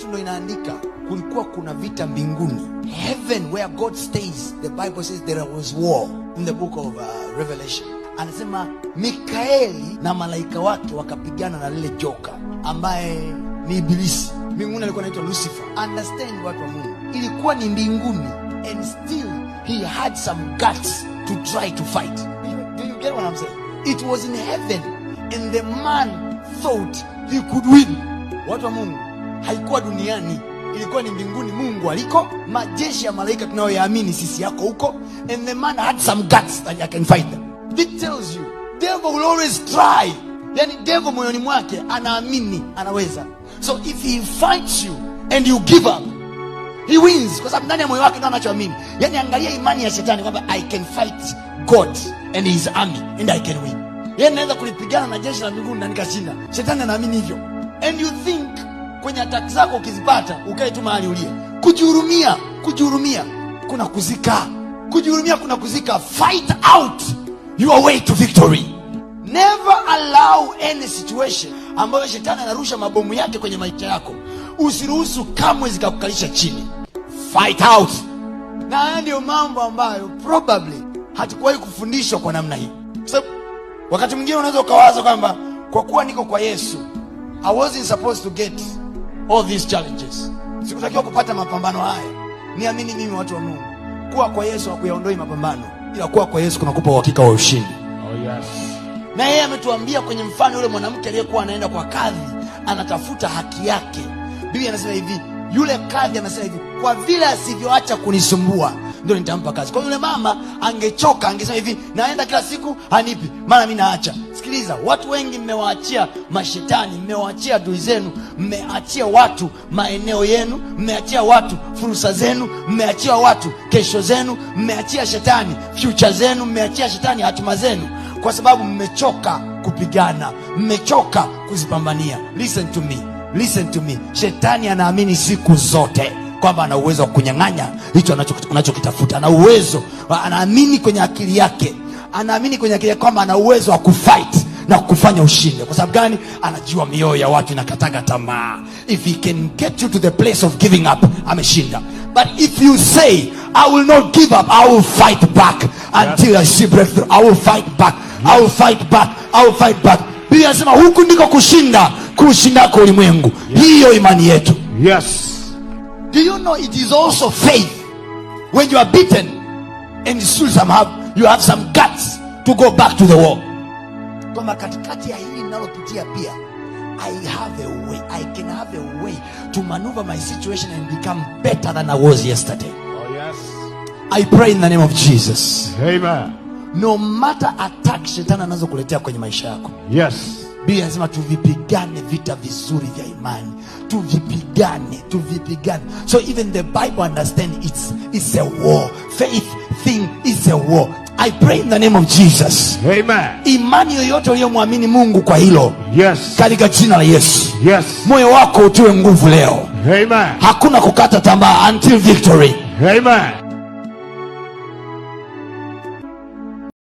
yetu ndio inaandika kulikuwa kuna vita mbinguni. Heaven where God stays, the Bible says there was war in the book of Revelation. Anasema Mikaeli na malaika wake wakapigana na lile joka ambaye ni Ibilisi. Mbinguni alikuwa anaitwa Lucifer. Understand watu wa Mungu, ilikuwa ni mbinguni and still he had some guts to try to fight. Do you get what I'm saying? It was in heaven and the man thought he could win. Watu wa Mungu, haikuwa duniani, ilikuwa ni mbinguni. Mungu aliko, majeshi ya malaika tunayoyaamini sisi yako huko, and the man had some guts that I can fight them. It tells you devil will always try. Yani devil moyoni mwake anaamini anaweza. So if he fights you and you give up, he wins, kwa sababu ndani ya moyo wake ndio anachoamini. Yani angalia imani ya shetani kwamba I can fight God and his army and I can win. Yeye anaweza kulipigana na jeshi la mbinguni na nikashinda. Shetani anaamini hivyo. And you think kwenye attack zako ukizipata ukae tu mahali ulie. Kujihurumia kuna kuzika. Kujihurumia kuna kuzika. Fight out your way to victory. Never allow any situation ambayo shetani anarusha mabomu yake kwenye maisha yako, usiruhusu kamwe zikakukalisha chini. Fight out. Na haya ndio mambo ambayo probably hatukuwahi kufundishwa kwa namna hii. So, wakati mwingine unaweza ukawaza kwamba kwa kuwa niko kwa Yesu, I wasn't supposed to get all these challenges. Sikutakiwa kupata mapambano haya. Niamini mimi, watu wa Mungu, kuwa kwa Yesu hakuyaondoi mapambano, ila kuwa kwa Yesu kunakupa uhakika wa ushindi. Oh yes. Na yeye ametuambia kwenye mfano yule mwanamke aliyekuwa anaenda kwa kadhi anatafuta haki yake. Biblia inasema hivi, yule kadhi anasema hivi, kwa vile asivyoacha kunisumbua ndio nitampa kazi. Kwa yule mama angechoka, angesema hivi, naenda kila siku hanipi, maana mimi naacha. Sikiliza, watu wengi mmewaachia mashetani, mmewaachia adui zenu, mmeachia watu maeneo yenu, mmeachia watu fursa zenu, mmeachia watu kesho zenu, mmeachia shetani future zenu, mmeachia shetani hatima zenu, kwa sababu mmechoka kupigana, mmechoka kuzipambania. Listen to me. Shetani anaamini siku zote kwamba ana uwezo wa kunyang'anya hicho anachokitafuta. Ana uwezo, anaamini kwenye akili yake, kwamba ana uwezo wa kufight na kufanya ushindi. Kwa sababu gani? Anajua mioyo ya watu inakataga tamaa. If he can get you to the place of giving up, ameshinda. But if you say I will not give up, I will fight back until I see breakthrough. I will fight back. I will fight back. Biblia inasema huku ndiko kushinda kwa ulimwengu. Hiyo imani yetu. Yes. Do you know it is also faith when you are beaten and still you have some guts to go back to the war. Kwamba katikati ya hili ninalopitia pia I can have a way to maneuver my situation and become better than I was yesterday. Oh yes. I pray in the name of Jesus. Amen. No matter attack shetani anazokuletea kwenye maisha yako. Yes. Biblia inasema tuvipigane vita vizuri vya imani. Tuvipigane. So even the Bible understands it's a war. Faith thing is a war. I pray in the name of Jesus. Amen. Imani yoyote uliyomwamini Mungu kwa hilo. Yes. Katika jina la Yesu. Yes. Moyo wako utiwe nguvu leo. Amen. Hakuna kukata tamaa until victory. Amen.